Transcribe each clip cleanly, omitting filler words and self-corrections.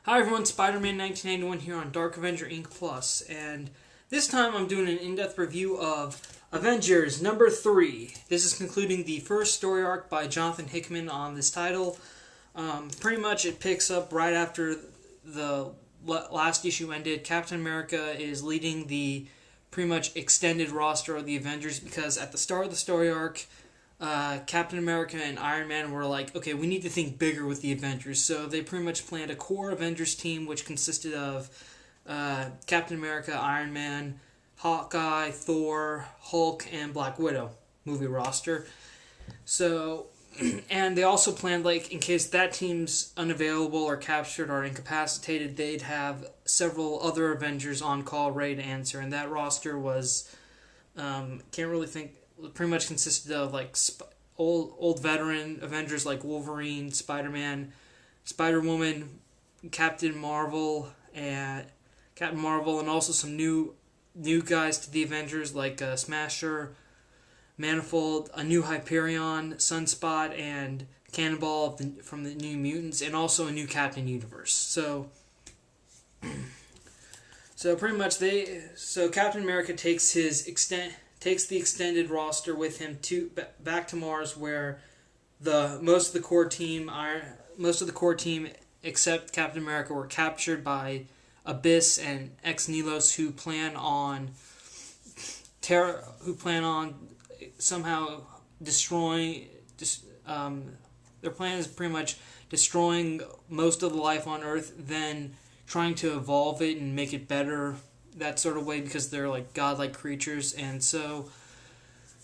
Hi everyone, Spider-Man 1991 here on DarkAvengerINCPlus, and this time I'm doing an in-depth review of Avengers number 3. This is concluding the first story arc by Jonathan Hickman on this title. Pretty much it picks up right after the last issue ended. Captain America is leading the pretty much extended roster of the Avengers because at the start of the story arc, Captain America and Iron Man were like, okay, we need to think bigger with the Avengers. So they pretty much planned a core Avengers team, which consisted of Captain America, Iron Man, Hawkeye, Thor, Hulk, and Black Widow movie roster. So, and they also planned, like, in case that team's unavailable or captured or incapacitated, they'd have several other Avengers on call ready to answer. And that roster was, can't really think, pretty much consisted of like old veteran Avengers like Wolverine, Spider-Man, Spider-Woman, Captain Marvel, and also some new guys to the Avengers like Smasher, Manifold, a new Hyperion, Sunspot, and Cannonball from the New Mutants, and also a new Captain Universe. So pretty much Captain America takes the extended roster with him back to Mars, where most of the core team except Captain America were captured by Abyss and Ex Nihilus, who plan on somehow destroying. Their plan is pretty much destroying most of the life on Earth, then trying to evolve it and make it better, that sort of way, because they're like godlike creatures. And so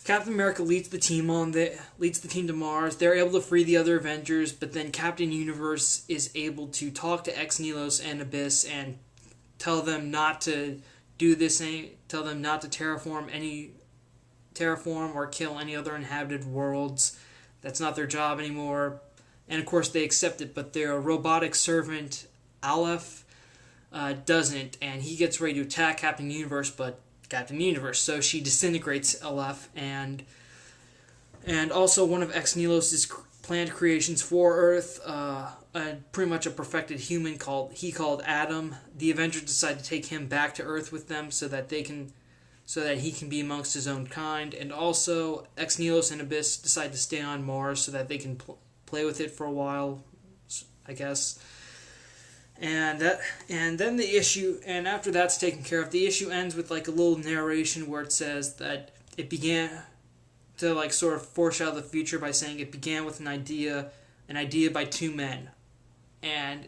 Captain America leads the team to Mars. They're able to free the other Avengers, but then Captain Universe is able to talk to Ex Nihilus and Abyss and tell them not to do this. Tell them not to terraform or kill any other inhabited worlds. That's not their job anymore. And of course they accept it, but their robotic servant Aleph doesn't, and he gets ready to attack Captain Universe, so she disintegrates Aleph, and also one of Ex Nihilus' planned creations for Earth, pretty much a perfected human called Adam. The Avengers decide to take him back to Earth with them so that he can be amongst his own kind, and also Ex Nihilus and Abyss decide to stay on Mars so that they can play with it for a while, I guess. And then the issue, and after that's taken care of, the issue ends with like a little narration where it says that it began to like sort of foreshadow the future by saying it began with an idea by two men, and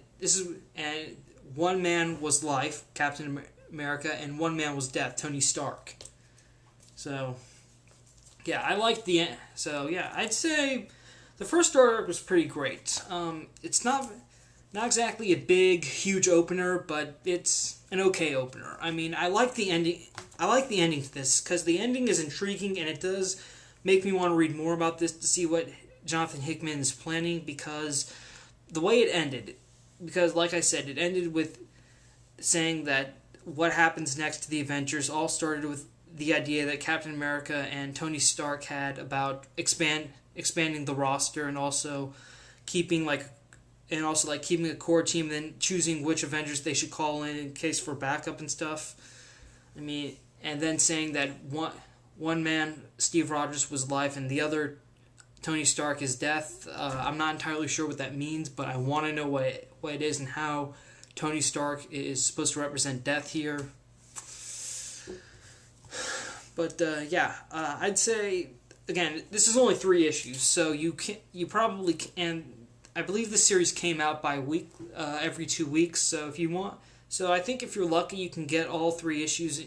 one man was life, Captain America, and one man was death, Tony Stark. So yeah, I'd say the first story arc was pretty great. It's not exactly a big, huge opener, but it's an okay opener. I mean, I like the ending. I like the ending to this because the ending is intriguing, and it does make me want to read more about this to see what Jonathan Hickman is planning. Because the way it ended, like I said, it ended with saying that what happens next to the Avengers all started with the idea that Captain America and Tony Stark had about expanding the roster, and also keeping a core team, then choosing which Avengers they should call in case for backup and stuff. I mean, and then saying that one man, Steve Rogers, was life, and the other, Tony Stark, is death. I'm not entirely sure what that means, but I want to know what it is and how Tony Stark is supposed to represent death here. But I'd say, again, this is only 3 issues, so you probably can. I believe the series came out by week, every 2 weeks. So I think if you're lucky, you can get all 3 issues,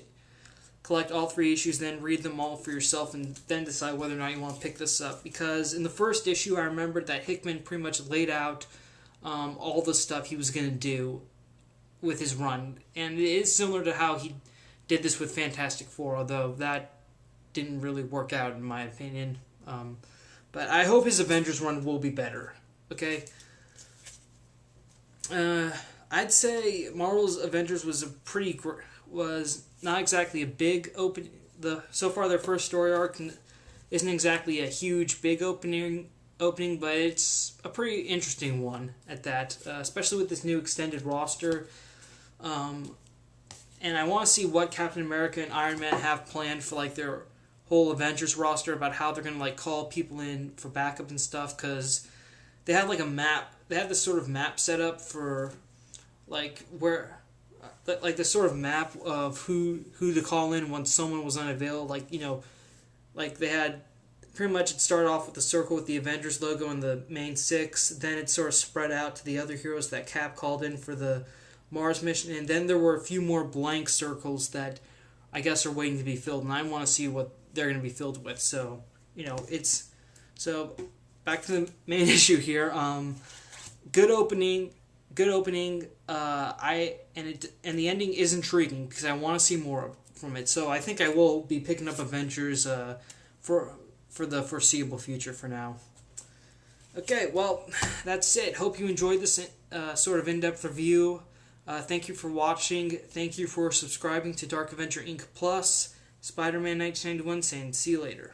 collect all 3 issues, then read them all for yourself, and then decide whether or not you want to pick this up. Because in the first issue, I remembered that Hickman pretty much laid out all the stuff he was going to do with his run, and it is similar to how he did this with Fantastic Four, although that didn't really work out in my opinion. But I hope his Avengers run will be better. Okay. I'd say Marvel's Avengers was not exactly a big open. So far their first story arc isn't exactly a huge big opening opening, but it's a pretty interesting one at that, especially with this new extended roster. And I want to see what Captain America and Iron Man have planned for like their whole Avengers roster, about how they're gonna like call people in for backup and stuff, because they had like a map. They had this sort of map set up for like where. Like the sort of map of who to call in when someone was unavailable. Like, you know, like they had pretty much, it started off with the circle with the Avengers logo and the main six. Then it sort of spread out to the other heroes that Cap called in for the Mars mission. And then there were a few more blank circles that I guess are waiting to be filled. And I want to see what they're going to be filled with. So, you know, so back to the main issue here. Good opening. And the ending is intriguing because I want to see more from it. So I think I will be picking up Avengers for the foreseeable future for now. Okay, well, that's it. Hope you enjoyed this sort of in-depth review. Thank you for watching. Thank you for subscribing to Dark Avenger Inc. Plus. Spider-Man 1991 saying see you later.